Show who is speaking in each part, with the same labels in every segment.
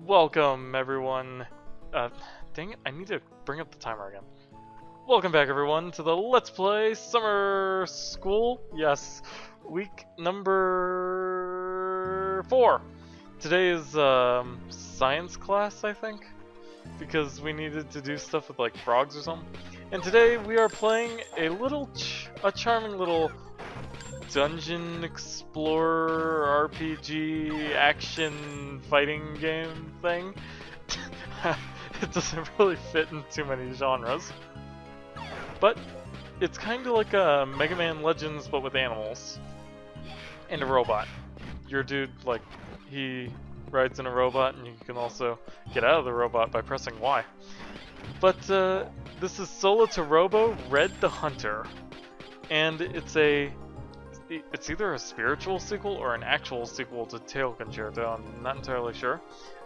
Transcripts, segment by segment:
Speaker 1: Welcome, everyone. Dang it, I need to bring up the timer again. Welcome back, everyone, to the Let's Play Summer School. Yes, week number 4. Today is science class, I think, because we needed to do stuff with like frogs or something. And today we are playing a charming little dungeon explorer RPG action fighting game thing. It doesn't really fit in too many genres, but it's kind of like a Mega Man Legends but with animals and a robot. Your dude, like, he rides in a robot, and you can also get out of the robot by pressing Y. But this is Solatorobo Red the Hunter, and it's either a spiritual sequel or an actual sequel to Tail Concerto, I'm not entirely sure.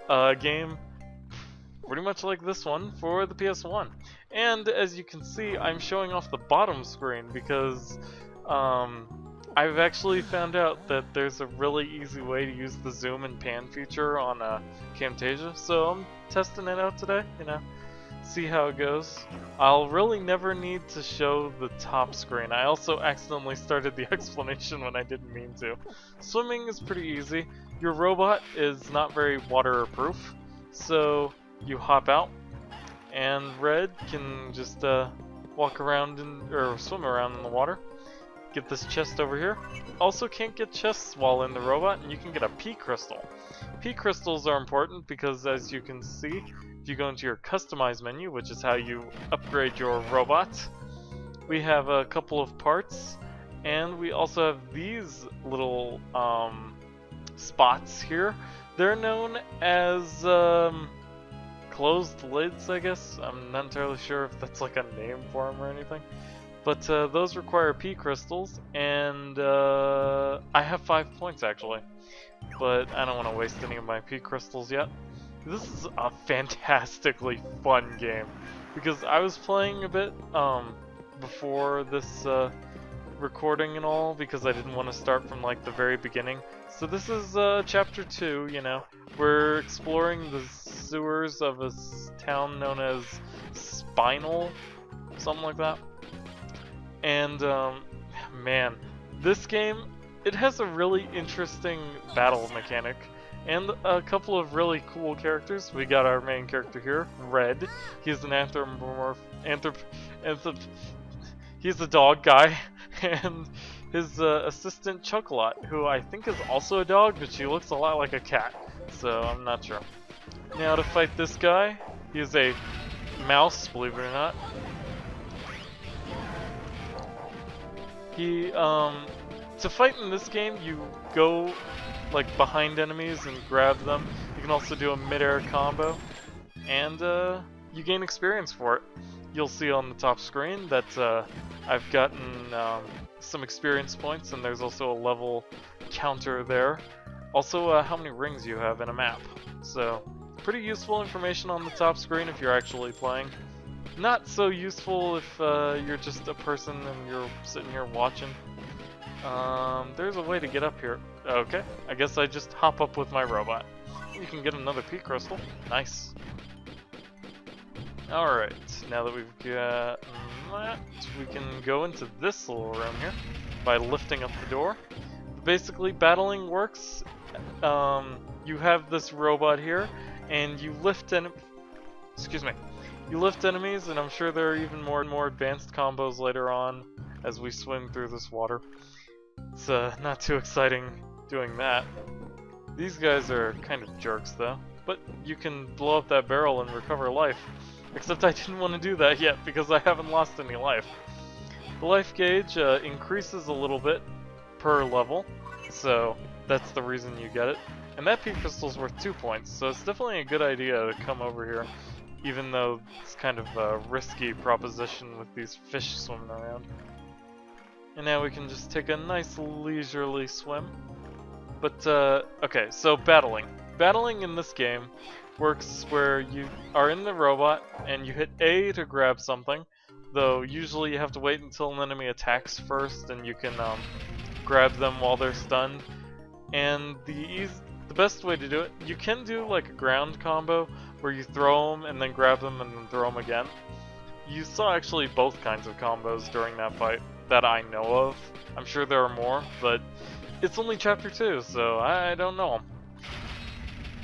Speaker 1: A game pretty much like this one for the PS1. And as you can see, I'm showing off the bottom screen because I've actually found out that there's a really easy way to use the zoom and pan feature on Camtasia, so I'm testing it out today, you know. See how it goes. I'll really never need to show the top screen. I also accidentally started the explanation when I didn't mean to. Swimming is pretty easy. Your robot is not very waterproof, so you hop out, and Red can just walk around or swim around in the water. Get this chest over here. Also can't get chests while in the robot, and you can get a P crystal. P crystals are important because, as you can see, if you go into your customize menu, which is how you upgrade your robot, we have a couple of parts, and we also have these little spots here. They're known as closed lids, I guess. I'm not entirely sure if that's like a name for them or anything. But those require P crystals, and I have 5 points actually. But I don't want to waste any of my P crystals yet. This is a fantastically fun game, because I was playing a bit before this recording and all, because I didn't want to start from like the very beginning. So this is chapter 2, you know. We're exploring the sewers of a town known as Spinal, something like that. And man, this game, it has a really interesting battle mechanic and a couple of really cool characters. We got our main character here, Red. He's an he's a dog guy, and his assistant Chocolate, who I think is also a dog, but she looks a lot like a cat, so I'm not sure. Now to fight this guy, he is a mouse, believe it or not. To fight in this game, you go like behind enemies and grab them. You can also do a mid-air combo, and you gain experience for it. You'll see on the top screen that I've gotten some experience points, and there's also a level counter there. Also, how many rings you have in a map. So, pretty useful information on the top screen if you're actually playing. Not so useful if you're just a person and you're sitting here watching. There's a way to get up here. Okay, I guess I just hop up with my robot. You can get another P crystal. Nice. Alright, now that we've got that, we can go into this little room here by lifting up the door. Basically, battling works. You have this robot here, and you lift You lift enemies, and I'm sure there are even more and more advanced combos later on as we swim through this water. It's not too exciting doing that. These guys are kind of jerks though, but you can blow up that barrel and recover life. Except I didn't want to do that yet because I haven't lost any life. The life gauge increases a little bit per level, so that's the reason you get it. And that P crystal's worth 2 points, so it's definitely a good idea to come over here, even though it's kind of a risky proposition with these fish swimming around. And now we can just take a nice leisurely swim. But, okay, so battling. Battling in this game works where you are in the robot and you hit A to grab something, though usually you have to wait until an enemy attacks first and you can grab them while they're stunned. And the the best way to do it, you can do like a ground combo where you throw them and then grab them and then throw them again. You saw actually both kinds of combos during that fight that I know of. I'm sure there are more, but it's only chapter 2, so I don't know them.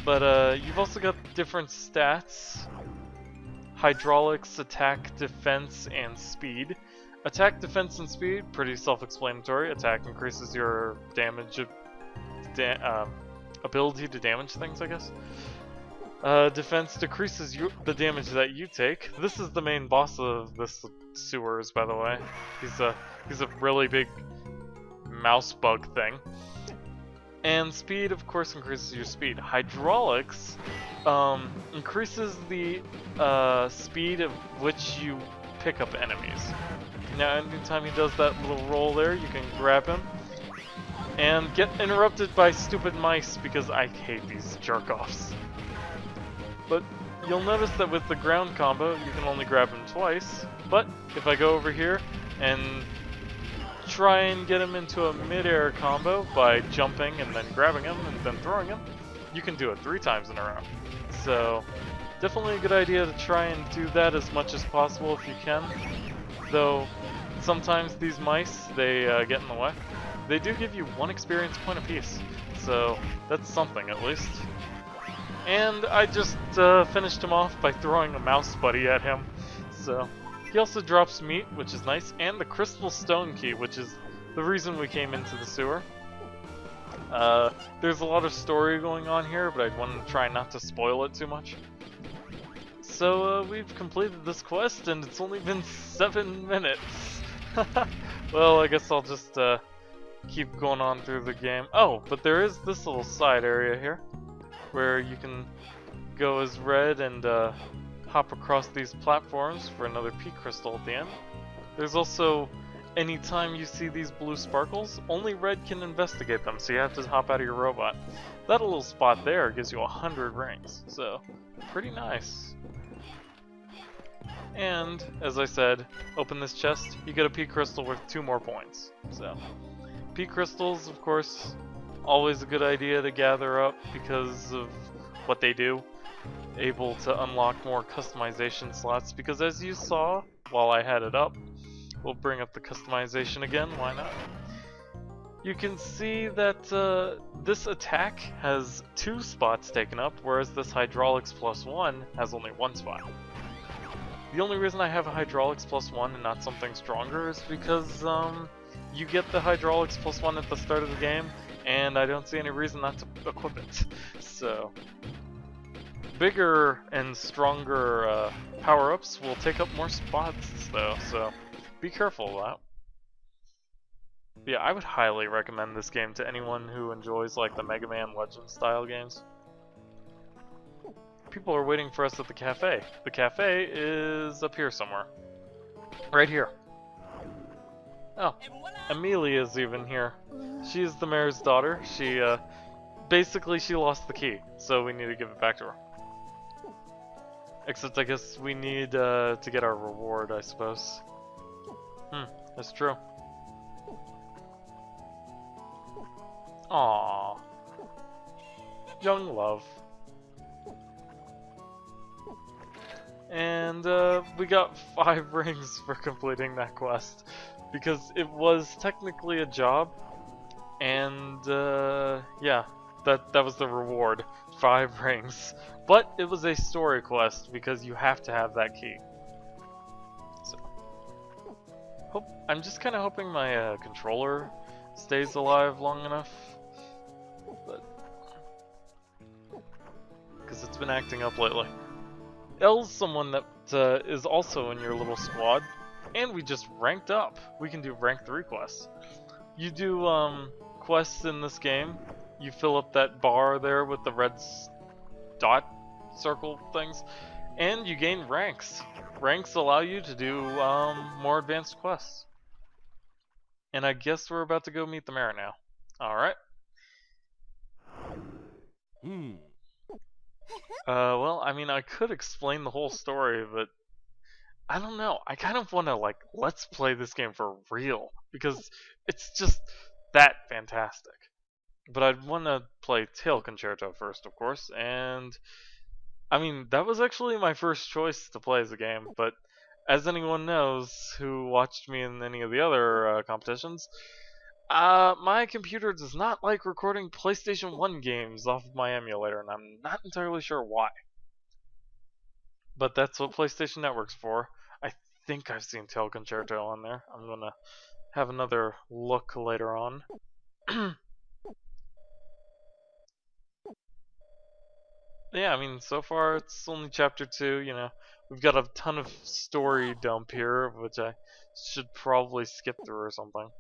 Speaker 1: But you've also got different stats. Hydraulics, attack, defense, and speed. Attack, defense, and speed, pretty self-explanatory. Attack increases your damage, ability to damage things, I guess. Defense decreases the damage that you take. This is the main boss of this sewers, by the way. He's a really big mouse bug thing. And speed, of course, increases your speed. Hydraulics increases the speed of which you pick up enemies. Now, anytime he does that little roll there, you can grab him and get interrupted by stupid mice because I hate these jerk-offs. But you'll notice that with the ground combo, you can only grab him twice. But if I go over here and try and get him into a mid-air combo by jumping and then grabbing him and then throwing him, you can do it 3 times in a row. So definitely a good idea to try and do that as much as possible if you can. Though sometimes these mice, they get in the way. They do give you 1 experience point apiece, so that's something at least. And I just finished him off by throwing a mouse buddy at him. So he also drops meat, which is nice, and the crystal stone key, which is the reason we came into the sewer. There's a lot of story going on here, but I want to try not to spoil it too much. So we've completed this quest, and it's only been 7 minutes. Well, I guess I'll just keep going on through the game. Oh, but there is this little side area here, where you can go as Red and hop across these platforms for another P crystal at the end. There's also, anytime you see these blue sparkles, only Red can investigate them, so you have to hop out of your robot. That little spot there gives you 100 rings, so pretty nice. And, as I said, open this chest, you get a P crystal worth 2 more points. So, P crystals, of course, always a good idea to gather up because of what they do. Able to unlock more customization slots, because as you saw while I had it up, we'll bring up the customization again, why not? You can see that this attack has 2 spots taken up, whereas this hydraulics +1 has only 1 spot. The only reason I have a hydraulics +1 and not something stronger is because you get the hydraulics +1 at the start of the game, and I don't see any reason not to equip it. So, bigger and stronger power-ups will take up more spots though, so be careful of that. But yeah, I would highly recommend this game to anyone who enjoys like the Mega Man Legends style games. People are waiting for us at the cafe. The cafe is up here somewhere. Right here. Oh, Amelia's even here. She's the mayor's daughter. She, basically she lost the key, so we need to give it back to her. Except I guess we need to get our reward, I suppose. That's true. Aww. Young love. And we got 5 rings for completing that quest, because it was technically a job, and yeah, that was the reward, 5 rings. But it was a story quest because you have to have that key. So, I'm just kind of hoping my controller stays alive long enough, but because it's been acting up lately. L's someone that is also in your little squad, and we just ranked up. We can do rank 3 quests. You do quests in this game, you fill up that bar there with the red dot circle things, and you gain ranks. Ranks allow you to do more advanced quests. And I guess we're about to go meet the mayor now. Alright. Well, I mean, I could explain the whole story, but I don't know. I kind of want to, like, let's play this game for real, because it's just that fantastic. But I'd want to play Tail Concerto first, of course, and I mean, that was actually my first choice to play as a game, but as anyone knows who watched me in any of the other competitions, my computer does not like recording PlayStation 1 games off of my emulator, and I'm not entirely sure why. But that's what PlayStation Network's for. I think I've seen Tail Concerto on there. I'm gonna have another look later on. Yeah, I mean, so far it's only chapter 2, you know. We've got a ton of story dump here, which I should probably skip through or something.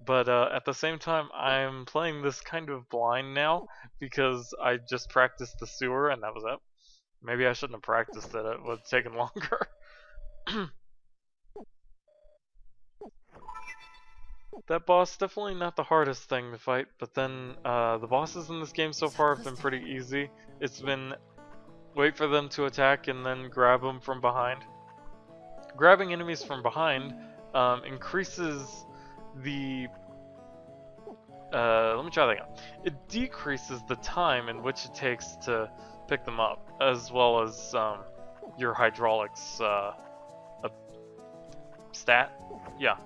Speaker 1: But at the same time, I'm playing this kind of blind now because I just practiced the sewer and that was it. Maybe I shouldn't have practiced it, it would have taken longer. That boss, definitely not the hardest thing to fight, but then the bosses in this game so far have been pretty easy. It's been wait for them to attack and then grab them from behind. Grabbing enemies from behind increases the... let me try that again. It decreases the time in which it takes to pick them up, as well as your hydraulics stat. Yeah,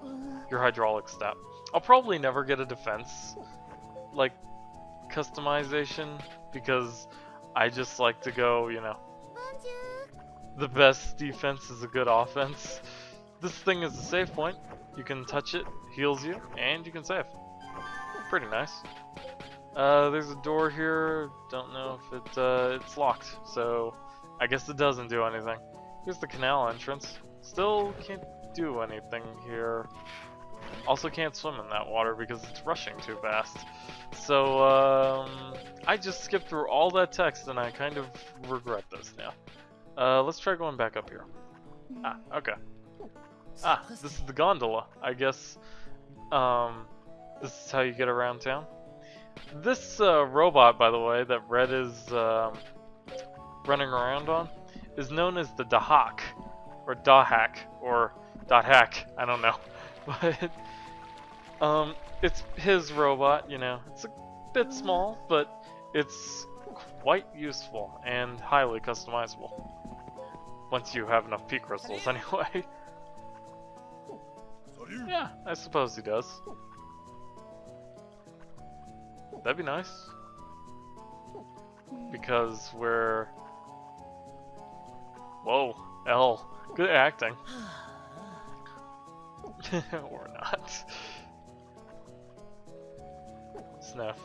Speaker 1: your hydraulic stat. I'll probably never get a defense like customization because I just like to go, you know, the best defense is a good offense. This thing is a save point. You can touch it, heals you, and you can save. Pretty nice. There's a door here. Don't know if it's locked, so I guess it doesn't do anything. Here's the canal entrance. Still can't do anything here. Also can't swim in that water because it's rushing too fast. So I just skipped through all that text and I kind of regret this now. Let's try going back up here. Ah, okay. Ah, this is the gondola. I guess this is how you get around town. This robot, by the way, that Red is running around on, is known as the Dahak, or Dahak, or Dot-Hack, I don't know. But it's his robot, you know. It's a bit small, but it's quite useful and highly customizable. Once you have enough P crystals, anyway. Yeah, I suppose he does. That'd be nice. Because we're... Whoa, L. Good acting. Or not. Sniff.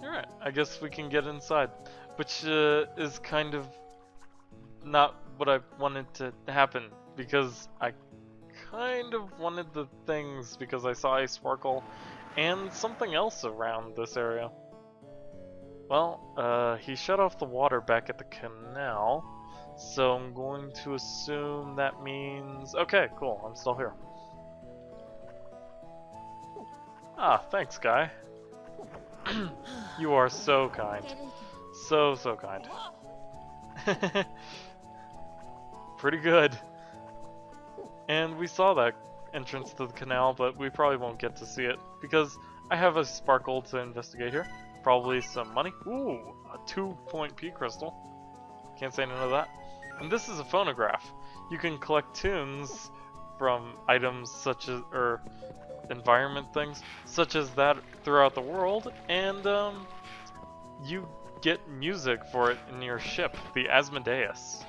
Speaker 1: Alright, I guess we can get inside. Which is kind of not what I wanted to happen. Because I kind of wanted the things because I saw a sparkle and something else around this area. Well, he shut off the water back at the canal, so I'm going to assume that means... Okay, cool, I'm still here. Ah, thanks, guy. You are so kind. So kind. Pretty good. And we saw that entrance to the canal, but we probably won't get to see it because I have a sparkle to investigate here. Probably some money. Ooh, a 2-point P crystal. Can't say none of that. And this is a phonograph. You can collect tunes from items such as, or environment things, such as that throughout the world, and you get music for it in your ship, the Asmodeus.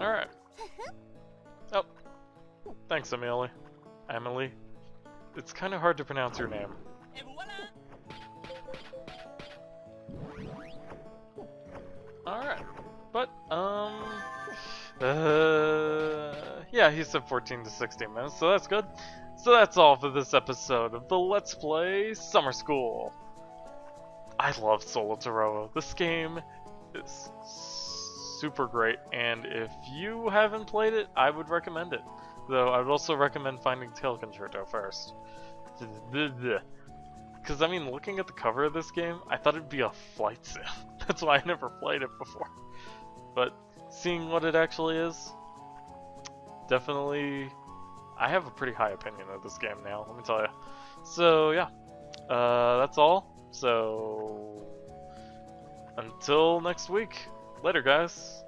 Speaker 1: Alright. Oh. Thanks, Emily. Emily. It's kind of hard to pronounce your name. Alright. But, yeah, he said 14 to 16 minutes, so that's good. So that's all for this episode of the Let's Play Summer School. I love Solatorobo. This game is super great, and if you haven't played it, I would recommend it. Though I would also recommend finding Tail Concerto first. Because, I mean, looking at the cover of this game, I thought it'd be a flight sim. That's why I never played it before. But seeing what it actually is, definitely, I have a pretty high opinion of this game now, let me tell you. So yeah, that's all. So until next week, later guys.